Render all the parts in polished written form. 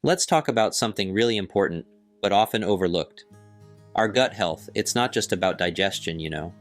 Let's talk about something really important, but often overlooked. Our gut health. It's not just about digestion, you know.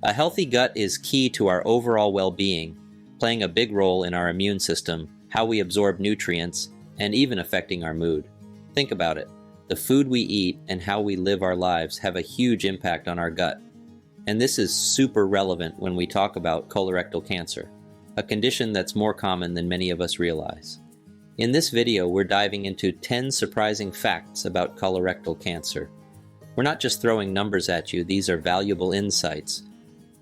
A healthy gut is key to our overall well-being, playing a big role in our immune system, how we absorb nutrients, and even affecting our mood. Think about it. The food we eat and how we live our lives have a huge impact on our gut. And this is super relevant when we talk about colorectal cancer, a condition that's more common than many of us realize. In this video, we're diving into 10 surprising facts about colorectal cancer. We're not just throwing numbers at you, these are valuable insights.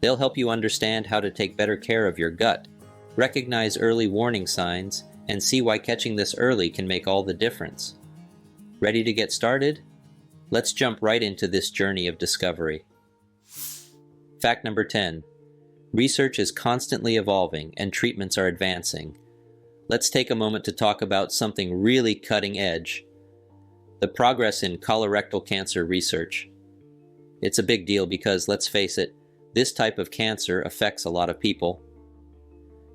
They'll help you understand how to take better care of your gut, recognize early warning signs, and see why catching this early can make all the difference. Ready to get started? Let's jump right into this journey of discovery. Fact number 10. Research is constantly evolving and treatments are advancing. Let's take a moment to talk about something really cutting edge. The progress in colorectal cancer research. It's a big deal because, let's face it, this type of cancer affects a lot of people.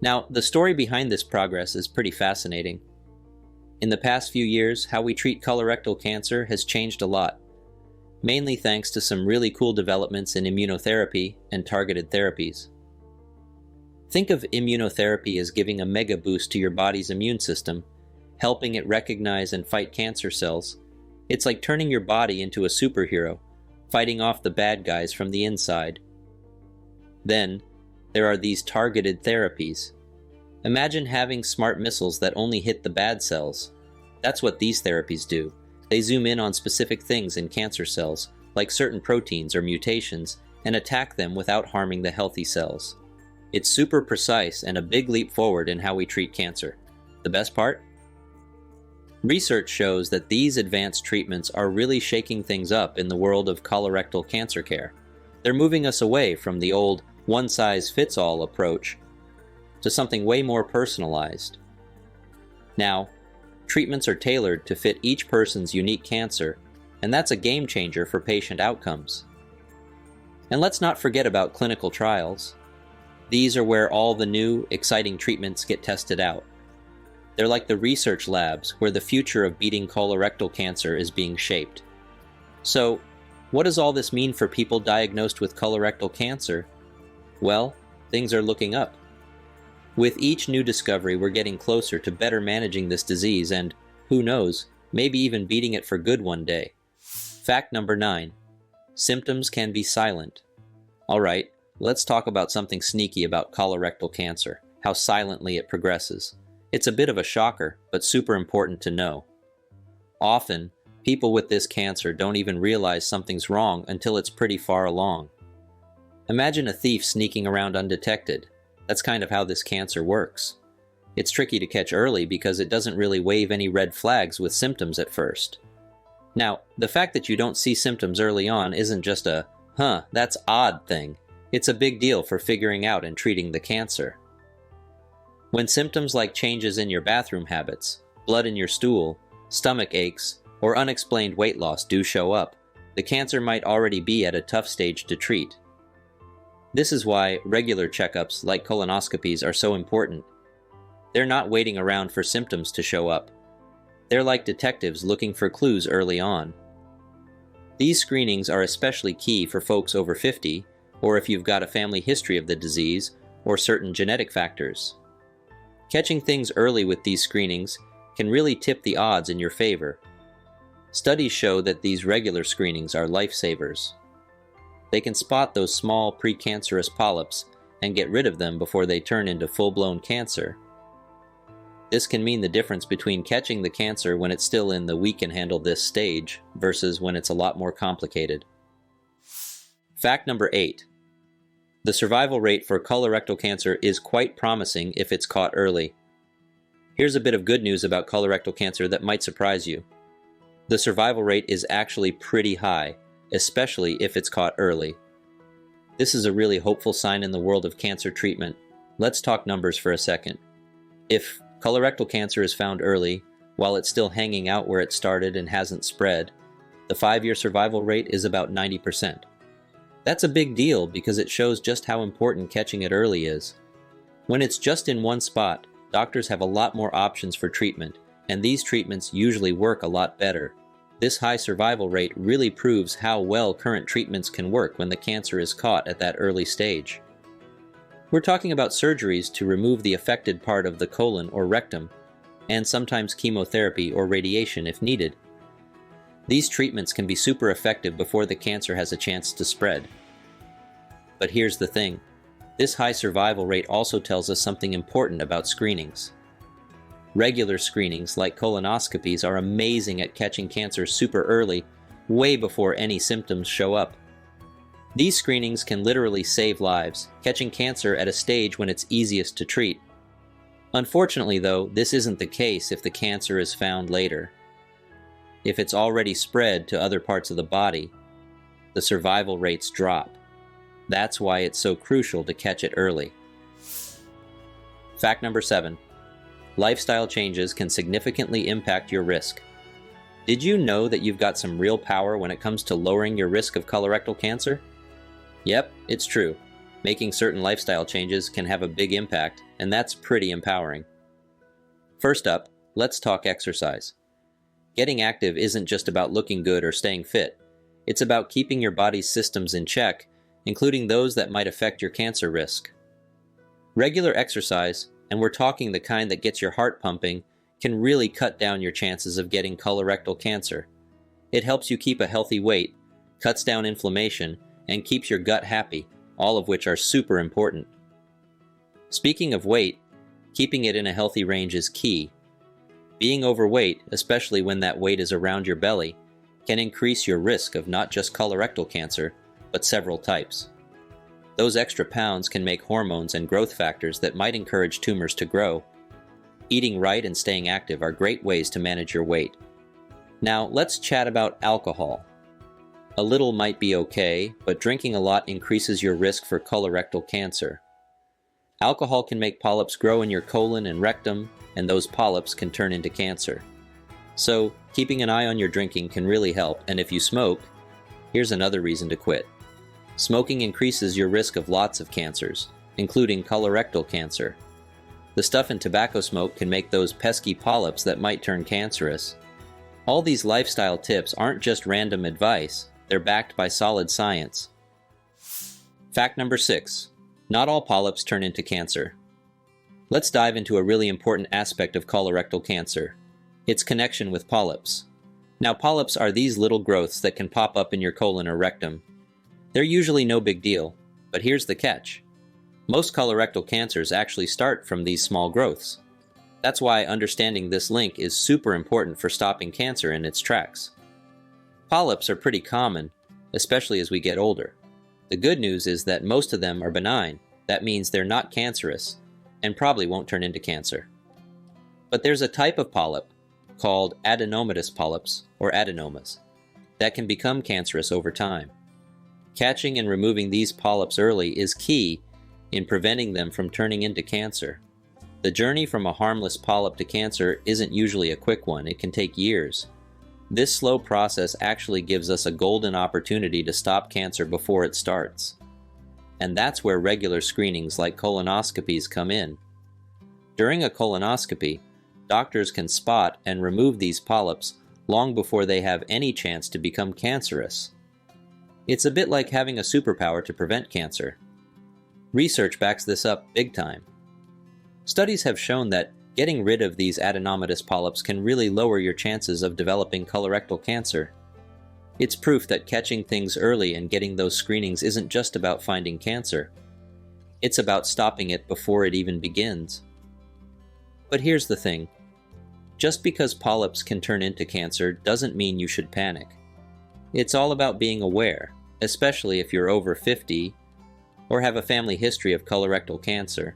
Now, the story behind this progress is pretty fascinating. In the past few years, how we treat colorectal cancer has changed a lot, mainly thanks to some really cool developments in immunotherapy and targeted therapies. Think of immunotherapy as giving a mega boost to your body's immune system, helping it recognize and fight cancer cells. It's like turning your body into a superhero, fighting off the bad guys from the inside. Then, there are these targeted therapies. Imagine having smart missiles that only hit the bad cells. That's what these therapies do. They zoom in on specific things in cancer cells, like certain proteins or mutations, and attack them without harming the healthy cells. It's super precise and a big leap forward in how we treat cancer. The best part? Research shows that these advanced treatments are really shaking things up in the world of colorectal cancer care. They're moving us away from the old one-size-fits-all approach to something way more personalized. Now, treatments are tailored to fit each person's unique cancer, and that's a game changer for patient outcomes. And let's not forget about clinical trials. These are where all the new, exciting treatments get tested out. They're like the research labs where the future of beating colorectal cancer is being shaped. So, what does all this mean for people diagnosed with colorectal cancer? Well, things are looking up. With each new discovery, we're getting closer to better managing this disease and, who knows, maybe even beating it for good one day. Fact number 9. Symptoms can be silent. Alright, let's talk about something sneaky about colorectal cancer, how silently it progresses. It's a bit of a shocker, but super important to know. Often, people with this cancer don't even realize something's wrong until it's pretty far along. Imagine a thief sneaking around undetected. That's kind of how this cancer works. It's tricky to catch early because it doesn't really wave any red flags with symptoms at first. Now, the fact that you don't see symptoms early on isn't just a, that's odd thing. It's a big deal for figuring out and treating the cancer. When symptoms like changes in your bathroom habits, blood in your stool, stomach aches, or unexplained weight loss do show up, the cancer might already be at a tough stage to treat. This is why regular checkups like colonoscopies are so important. They're not waiting around for symptoms to show up. They're like detectives looking for clues early on. These screenings are especially key for folks over 50, or if you've got a family history of the disease, or certain genetic factors. Catching things early with these screenings can really tip the odds in your favor. Studies show that these regular screenings are lifesavers. They can spot those small precancerous polyps and get rid of them before they turn into full-blown cancer. This can mean the difference between catching the cancer when it's still in the "we can handle this" stage versus when it's a lot more complicated. Fact number 8. The survival rate for colorectal cancer is quite promising if it's caught early. Here's a bit of good news about colorectal cancer that might surprise you. The survival rate is actually pretty high, especially if it's caught early. This is a really hopeful sign in the world of cancer treatment. Let's talk numbers for a second. If colorectal cancer is found early, while it's still hanging out where it started and hasn't spread, the 5-year survival rate is about 90%. That's a big deal because it shows just how important catching it early is. When it's just in one spot, doctors have a lot more options for treatment, and these treatments usually work a lot better. This high survival rate really proves how well current treatments can work when the cancer is caught at that early stage. We're talking about surgeries to remove the affected part of the colon or rectum, and sometimes chemotherapy or radiation if needed. These treatments can be super effective before the cancer has a chance to spread. But here's the thing. This high survival rate also tells us something important about screenings. Regular screenings, like colonoscopies, are amazing at catching cancer super early, way before any symptoms show up. These screenings can literally save lives, catching cancer at a stage when it's easiest to treat. Unfortunately, though, this isn't the case if the cancer is found later. If it's already spread to other parts of the body, the survival rates drop. That's why it's so crucial to catch it early. Fact number 7. Lifestyle changes can significantly impact your risk. Did you know that you've got some real power when it comes to lowering your risk of colorectal cancer? Yep, it's true. Making certain lifestyle changes can have a big impact, and that's pretty empowering. First up, let's talk exercise. Getting active isn't just about looking good or staying fit. It's about keeping your body's systems in check, including those that might affect your cancer risk. Regular exercise, and we're talking the kind that gets your heart pumping, can really cut down your chances of getting colorectal cancer. It helps you keep a healthy weight, cuts down inflammation, and keeps your gut happy, all of which are super important. Speaking of weight, keeping it in a healthy range is key. Being overweight, especially when that weight is around your belly, can increase your risk of not just colorectal cancer, but several types. Those extra pounds can make hormones and growth factors that might encourage tumors to grow. Eating right and staying active are great ways to manage your weight. Now, let's chat about alcohol. A little might be okay, but drinking a lot increases your risk for colorectal cancer. Alcohol can make polyps grow in your colon and rectum, and those polyps can turn into cancer. So, keeping an eye on your drinking can really help, and if you smoke, here's another reason to quit. Smoking increases your risk of lots of cancers, including colorectal cancer. The stuff in tobacco smoke can make those pesky polyps that might turn cancerous. All these lifestyle tips aren't just random advice, they're backed by solid science. Fact number 6. Not all polyps turn into cancer. Let's dive into a really important aspect of colorectal cancer, its connection with polyps. Now, polyps are these little growths that can pop up in your colon or rectum. They're usually no big deal, but here's the catch. Most colorectal cancers actually start from these small growths. That's why understanding this link is super important for stopping cancer in its tracks. Polyps are pretty common, especially as we get older. The good news is that most of them are benign. That means they're not cancerous, and probably won't turn into cancer. But there's a type of polyp, called adenomatous polyps, or adenomas, that can become cancerous over time. Catching and removing these polyps early is key in preventing them from turning into cancer. The journey from a harmless polyp to cancer isn't usually a quick one. It can take years. This slow process actually gives us a golden opportunity to stop cancer before it starts. And that's where regular screenings like colonoscopies come in. During a colonoscopy, doctors can spot and remove these polyps long before they have any chance to become cancerous. It's a bit like having a superpower to prevent cancer. Research backs this up big time. Studies have shown that getting rid of these adenomatous polyps can really lower your chances of developing colorectal cancer. It's proof that catching things early and getting those screenings isn't just about finding cancer. It's about stopping it before it even begins. But here's the thing. Just because polyps can turn into cancer doesn't mean you should panic. It's all about being aware, especially if you're over 50 or have a family history of colorectal cancer.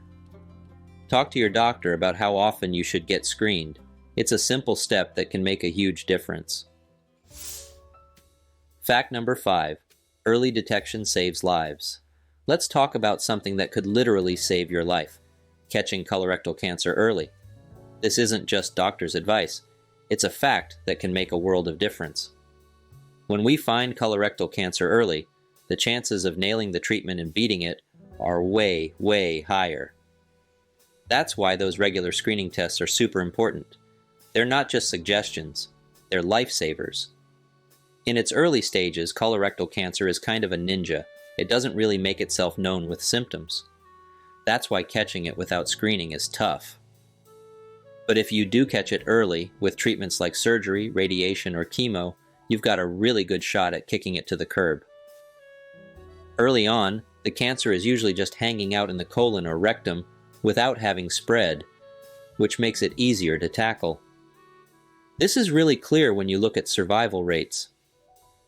Talk to your doctor about how often you should get screened. It's a simple step that can make a huge difference. Fact number 5. Early detection saves lives. Let's talk about something that could literally save your life: catching colorectal cancer early. This isn't just doctor's advice. It's a fact that can make a world of difference. When we find colorectal cancer early, the chances of nailing the treatment and beating it are way, way higher. That's why those regular screening tests are super important. They're not just suggestions, they're lifesavers. In its early stages, colorectal cancer is kind of a ninja. It doesn't really make itself known with symptoms. That's why catching it without screening is tough. But if you do catch it early, with treatments like surgery, radiation, or chemo, you've got a really good shot at kicking it to the curb. Early on, the cancer is usually just hanging out in the colon or rectum without having spread, which makes it easier to tackle. This is really clear when you look at survival rates.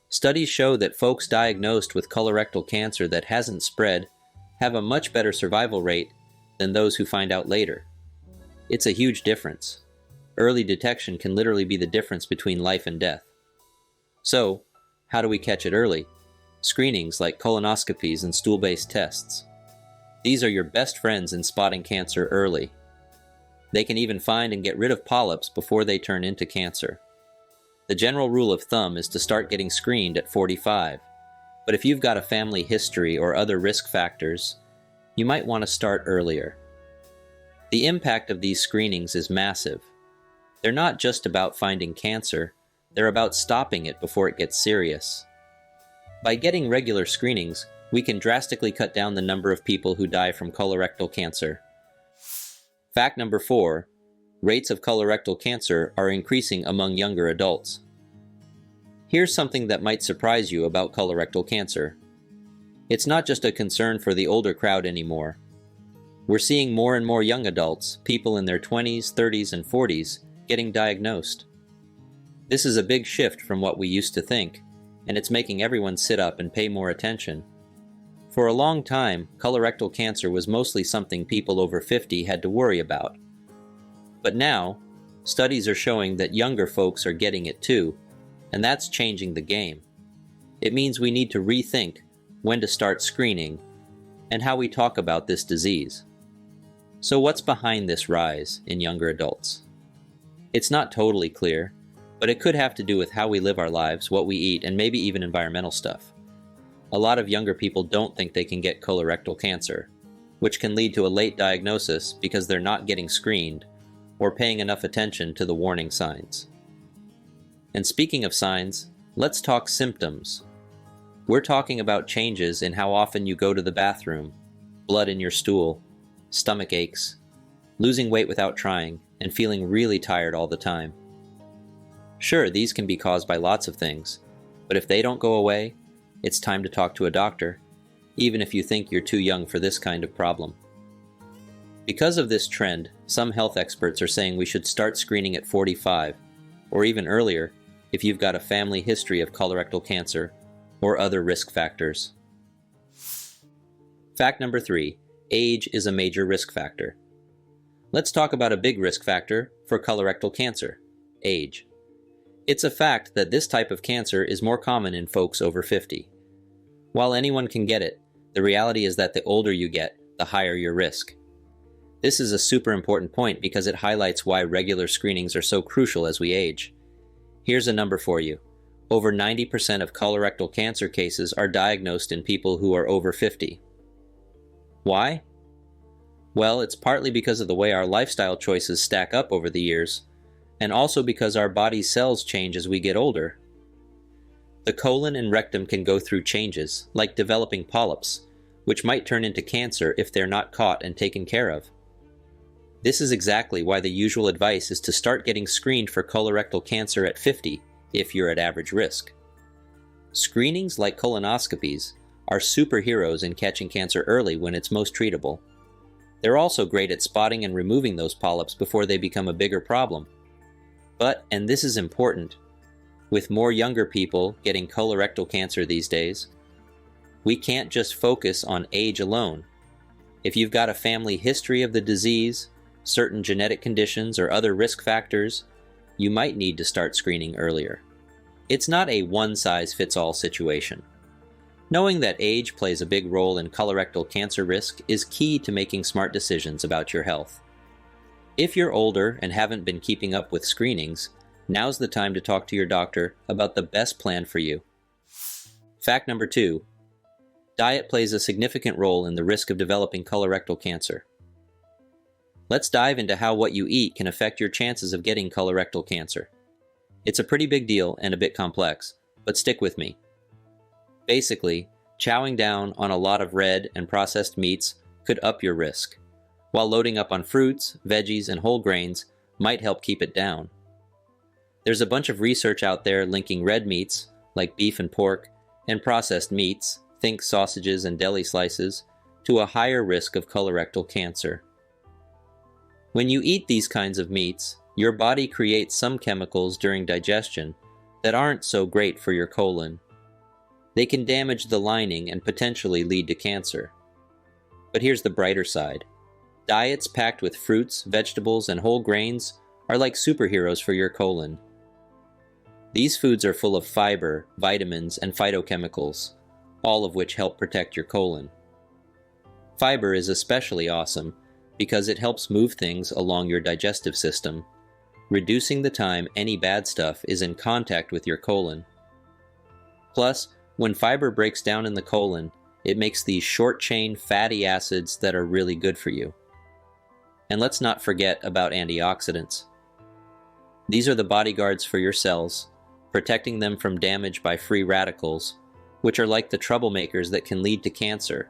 Studies show that folks diagnosed with colorectal cancer that hasn't spread have a much better survival rate than those who find out later. It's a huge difference. Early detection can literally be the difference between life and death. So, how do we catch it early? Screenings like colonoscopies and stool-based tests. These are your best friends in spotting cancer early. They can even find and get rid of polyps before they turn into cancer. The general rule of thumb is to start getting screened at 45, but if you've got a family history or other risk factors, you might want to start earlier. The impact of these screenings is massive. They're not just about finding cancer, they're about stopping it before it gets serious. By getting regular screenings, we can drastically cut down the number of people who die from colorectal cancer. Fact number 4, rates of colorectal cancer are increasing among younger adults. Here's something that might surprise you about colorectal cancer. It's not just a concern for the older crowd anymore. We're seeing more and more young adults, people in their 20s, 30s, and 40s, getting diagnosed. This is a big shift from what we used to think, and it's making everyone sit up and pay more attention. For a long time, colorectal cancer was mostly something people over 50 had to worry about. But now, studies are showing that younger folks are getting it too, and that's changing the game. It means we need to rethink when to start screening and how we talk about this disease. So what's behind this rise in younger adults? It's not totally clear, but it could have to do with how we live our lives, what we eat, and maybe even environmental stuff. A lot of younger people don't think they can get colorectal cancer, which can lead to a late diagnosis because they're not getting screened or paying enough attention to the warning signs. And speaking of signs, let's talk symptoms. We're talking about changes in how often you go to the bathroom, blood in your stool, stomach aches, losing weight without trying, and feeling really tired all the time. Sure, these can be caused by lots of things, but if they don't go away, it's time to talk to a doctor, even if you think you're too young for this kind of problem. Because of this trend, some health experts are saying we should start screening at 45, or even earlier, if you've got a family history of colorectal cancer or other risk factors. Fact number 3, age is a major risk factor. Let's talk about a big risk factor for colorectal cancer, age. It's a fact that this type of cancer is more common in folks over 50. While anyone can get it, the reality is that the older you get, the higher your risk. This is a super important point because it highlights why regular screenings are so crucial as we age. Here's a number for you. Over 90% of colorectal cancer cases are diagnosed in people who are over 50. Why? Well, it's partly because of the way our lifestyle choices stack up over the years, and also because our body's cells change as we get older. The colon and rectum can go through changes, like developing polyps, which might turn into cancer if they're not caught and taken care of. This is exactly why the usual advice is to start getting screened for colorectal cancer at 50, if you're at average risk. Screenings like colonoscopies are superheroes in catching cancer early when it's most treatable. They're also great at spotting and removing those polyps before they become a bigger problem. But, and this is important, with more younger people getting colorectal cancer these days, we can't just focus on age alone. If you've got a family history of the disease, certain genetic conditions, or other risk factors, you might need to start screening earlier. It's not a one-size-fits-all situation. Knowing that age plays a big role in colorectal cancer risk is key to making smart decisions about your health. If you're older and haven't been keeping up with screenings, now's the time to talk to your doctor about the best plan for you. Fact number 2, diet plays a significant role in the risk of developing colorectal cancer. Let's dive into how what you eat can affect your chances of getting colorectal cancer. It's a pretty big deal and a bit complex, but stick with me. Basically, chowing down on a lot of red and processed meats could up your risk, while loading up on fruits, veggies, and whole grains might help keep it down. There's a bunch of research out there linking red meats, like beef and pork, and processed meats, think sausages and deli slices, to a higher risk of colorectal cancer. When you eat these kinds of meats, your body creates some chemicals during digestion that aren't so great for your colon. They can damage the lining and potentially lead to cancer. But here's the brighter side. Diets packed with fruits, vegetables, and whole grains are like superheroes for your colon. These foods are full of fiber, vitamins, and phytochemicals, all of which help protect your colon. Fiber is especially awesome because it helps move things along your digestive system, reducing the time any bad stuff is in contact with your colon. Plus, when fiber breaks down in the colon, it makes these short-chain fatty acids that are really good for you. And let's not forget about antioxidants. These are the bodyguards for your cells, protecting them from damage by free radicals, which are like the troublemakers that can lead to cancer.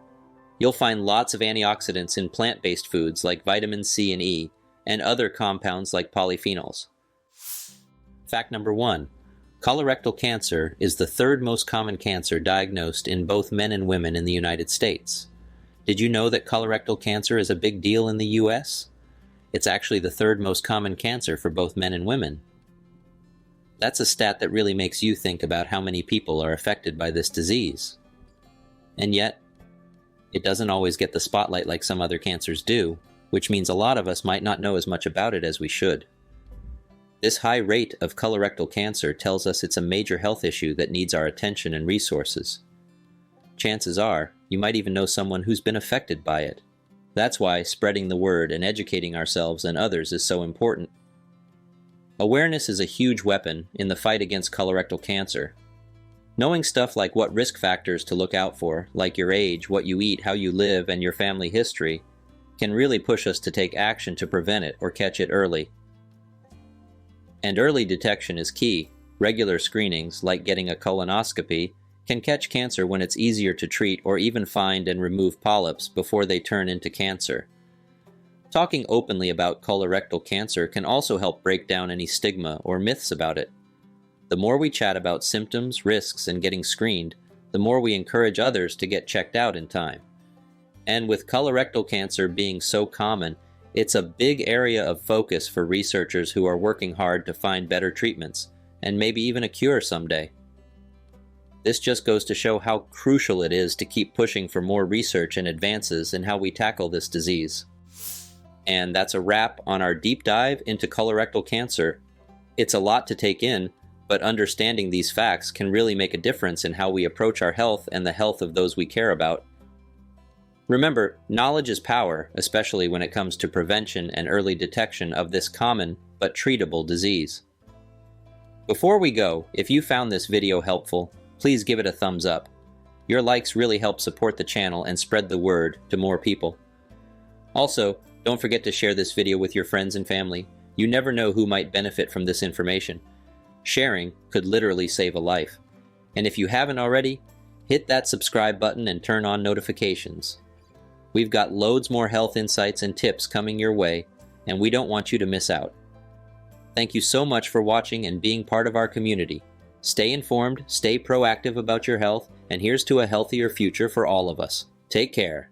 You'll find lots of antioxidants in plant-based foods like vitamin C and E, and other compounds like polyphenols. Fact number 1. Colorectal cancer is the third most common cancer diagnosed in both men and women in the United States. Did you know that colorectal cancer is a big deal in the US? It's actually the third most common cancer for both men and women. That's a stat that really makes you think about how many people are affected by this disease. And yet, it doesn't always get the spotlight like some other cancers do, which means a lot of us might not know as much about it as we should. This high rate of colorectal cancer tells us it's a major health issue that needs our attention and resources. Chances are, you might even know someone who's been affected by it. That's why spreading the word and educating ourselves and others is so important. Awareness is a huge weapon in the fight against colorectal cancer. Knowing stuff like what risk factors to look out for, like your age, what you eat, how you live, and your family history, can really push us to take action to prevent it or catch it early. And early detection is key. Regular screenings, like getting a colonoscopy, can catch cancer when it's easier to treat or even find and remove polyps before they turn into cancer. Talking openly about colorectal cancer can also help break down any stigma or myths about it. The more we chat about symptoms, risks, and getting screened, the more we encourage others to get checked out in time. And with colorectal cancer being so common, it's a big area of focus for researchers who are working hard to find better treatments, and maybe even a cure someday. This just goes to show how crucial it is to keep pushing for more research and advances in how we tackle this disease. And that's a wrap on our deep dive into colorectal cancer. It's a lot to take in, but understanding these facts can really make a difference in how we approach our health and the health of those we care about. Remember, knowledge is power, especially when it comes to prevention and early detection of this common but treatable disease. Before we go, if you found this video helpful, please give it a thumbs up. Your likes really help support the channel and spread the word to more people. Also, don't forget to share this video with your friends and family. You never know who might benefit from this information. Sharing could literally save a life. And if you haven't already, hit that subscribe button and turn on notifications. We've got loads more health insights and tips coming your way, and we don't want you to miss out. Thank you so much for watching and being part of our community. Stay informed, stay proactive about your health, and here's to a healthier future for all of us. Take care.